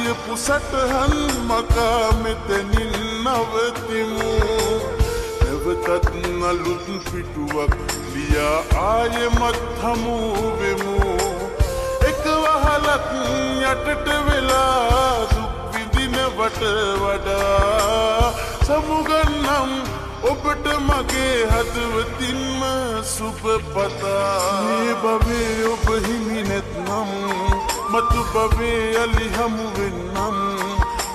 ලියපු සටහන් මකා මෙතනින් නවතිමු නැවතත් අලුත් පිටුවක් ලියා ආයෙමත් හමු වෙමු එක වහලක් යටට වෙලා දුක් විඳිනවට වඩා සමුගන්නම් ඔබට මගේ හදවතින්ම සුබ පතා මේ භවයේ ඔබ හිමි නැත්නම් මතු භවයේ යලි හමු වෙන්නම්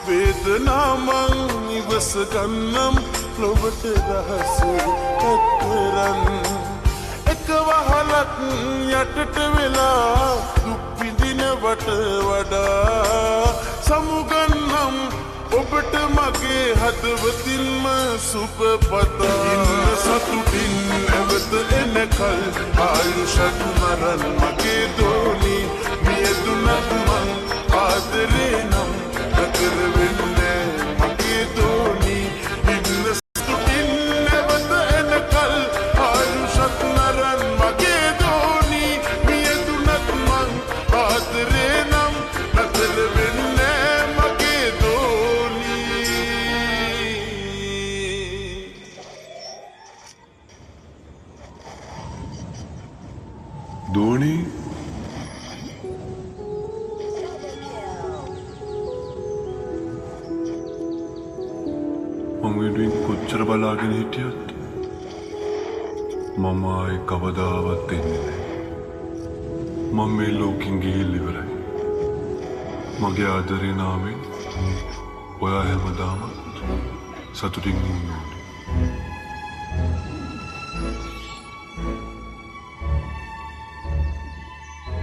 වේදනාමං ඉවස ගන්නම් ලොවට රහස ඇත්තරන් එක වහලක් යටට වෙලා දුක් විඳිනවට වඩා සමුගන්නම් ඔබට මගේ හදවතින්ම සුබ පතා ඉන්න සතුටින් නැවත එනකල් ආයුෂත් මරන් මගේ දෝනි මියදුනත් මං ආදරේ නම් නතර වෙන්නේ මගේ දෝනි ඉන්න සතුටින් නැවත එනකල් ආයුෂත් මරන් මගේ දෝනි මියදුනත් මං ආදරේ නම් නතර වෙන්නේ මගේ දෝනි දෝනි මම වෙනුවෙන් කොච්චර බලාගෙන හිටියත් මම ආයේ කවදාවත් එන්නේ නැහැ. මම මේ ලෝකෙන් ගිහිල්ලා ඉවරයි. මගේ ආදරේ නාමයෙන් ඔයා හැමදාම සතුටින් ඉන්න.